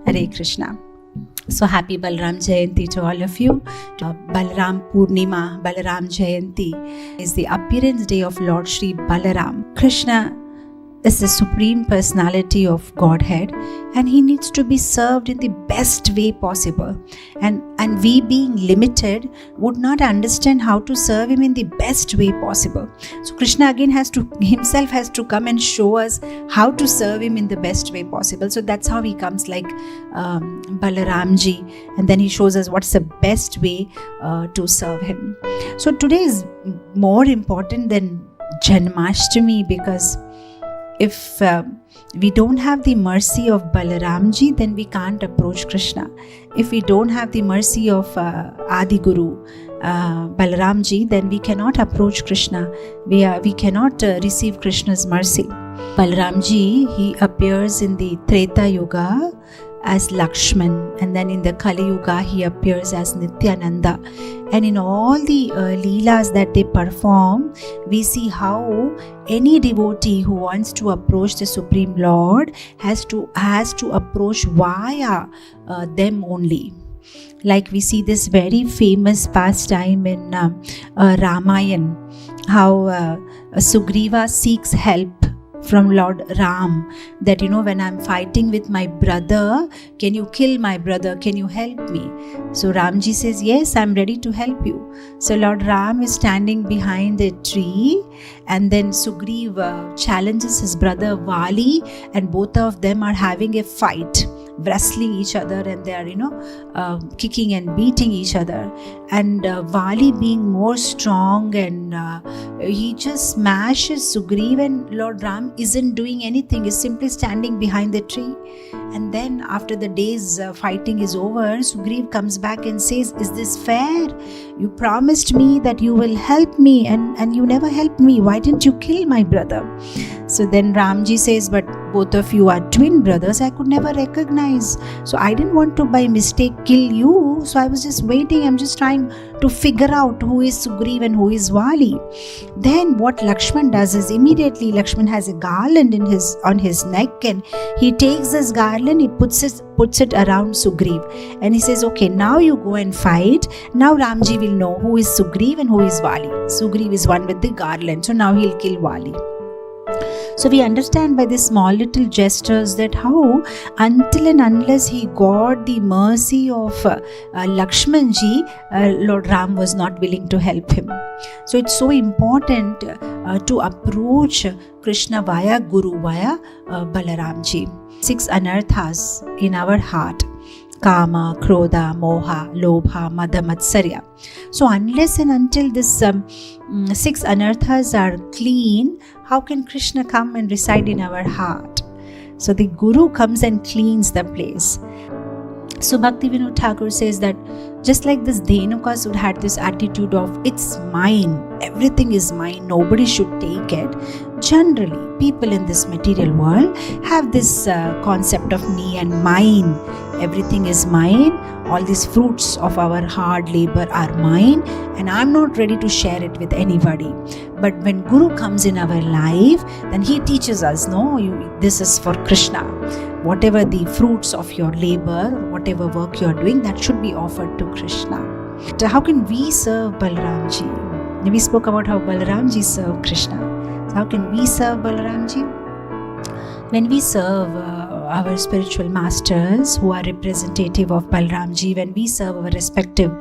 Hare Krishna. So happy Balaram Jayanti to all of you. Balaram Purnima, Balaram Jayanti is the appearance day of Lord Shri Balaram. Krishna is the Supreme Personality of Godhead, and he needs to be served in the best way possible. And we, being limited, would not understand how to serve him in the best way possible. So Krishna again has to come and show us how to serve him in the best way possible. So that's how he comes like Balaramji, and then he shows us what's the best way to serve him. So today is more important than Janmashtami, because if we don't have the mercy of Balaramji, then we can't approach Krishna. If we don't have the mercy of Adi Guru, Balaramji, then we cannot approach Krishna. We cannot receive Krishna's mercy. Balaramji, he appears in the Treta Yuga as Lakshman, and then in the Kali Yuga he appears as Nityananda. And in all the leelas that they perform, we see how any devotee who wants to approach the Supreme Lord has to approach via them only. Like we see this very famous pastime in Ramayana, how Sugriva seeks help from Lord Ram, that when I'm fighting with my brother, can you kill my brother? Can you help me? So Ramji says, yes, I'm ready to help you. So Lord Ram is standing behind the tree, and then Sugriva challenges his brother Vali, and both of them are having a fight, wrestling each other, and they are kicking and beating each other. And Vali, being more strong, and he just smashes Sugriva, and Lord Ram isn't doing anything, is simply standing behind the tree. And then after the day's fighting is over, Sugriva comes back and says, is this fair? You promised me that you will help me, and you never helped me. Why didn't you kill my brother? So then Ramji says, but both of you are twin brothers, I could never recognize. So I didn't want to by mistake kill you. So I was just waiting. I'm just trying to figure out who is Sugriva and who is Vali. Then what Lakshman does is, immediately Lakshman has a garland on his neck, and he takes this garland, he puts it around Sugriva, and he says, okay, now you go and fight. Now Ramji will know who is Sugriva and who is Vali. Sugriva is one with the garland, so now he'll kill Vali. So we understand by these small little gestures that how, until and unless he got the mercy of Lakshmanji, Lord Ram was not willing to help him. So it's so important to approach Krishna via Guru, via Balaramji. 6 anarthas in our heart: Kama, Krodha, Moha, Lobha, Mada, Matsarya. So unless and until this 6 anarthas are clean, how can Krishna come and reside in our heart? So the Guru comes and cleans the place. So Bhaktivinoda Thakur says that just like this Dhenukasur had this attitude of, it's mine, everything is mine, nobody should take it. Generally, people in this material world have this concept of me and mine. Everything is mine. All these fruits of our hard labor are mine, and I'm not ready to share it with anybody. But when Guru comes in our life, then he teaches us, this is for Krishna. Whatever the fruits of your labor, whatever work you're doing, that should be offered to Krishna. So how can we serve Balaramji? We spoke about how Balaramji served Krishna. So how can we serve Balaramji? When we serve our spiritual masters who are representative of Balaramji, when we serve our respective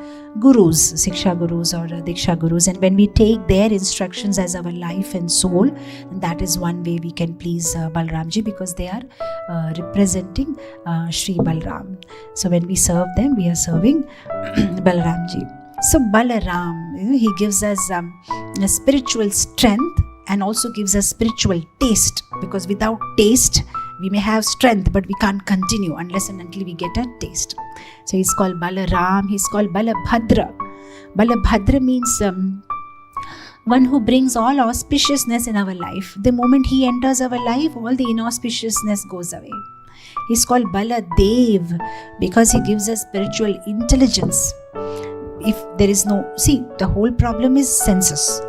gurus, Siksha gurus or Diksha gurus, and when we take their instructions as our life and soul, and that is one way we can please Balaramji, because they are representing Sri Balaram. So when we serve them, we are serving Balaramji. So Balaram, he gives us a spiritual strength, and also gives us spiritual taste, because without taste we may have strength, but we can't continue unless and until we get a taste. So he's called Balaram, he's called Balabhadra. Balabhadra means one who brings all auspiciousness in our life. The moment he enters our life, all the inauspiciousness goes away. He's called Baladev because he gives us spiritual intelligence. If there is the whole problem is senses.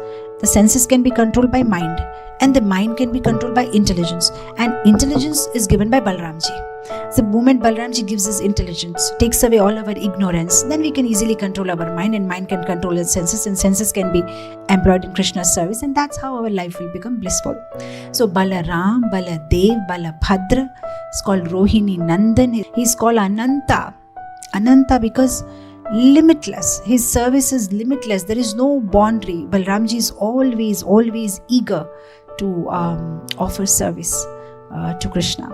The senses can be controlled by mind. And the mind can be controlled by intelligence. And intelligence is given by Balramji. The moment Balramji gives us intelligence, takes away all our ignorance, then we can easily control our mind, and mind can control its senses, and senses can be employed in Krishna's service, and that's how our life will become blissful. So Balaram, Baladev, Balabhadra is called Rohini Nandan. He's called Ananta. Ananta because limitless. His service is limitless. There is no boundary. Balramji is always eager to offer service to Krishna.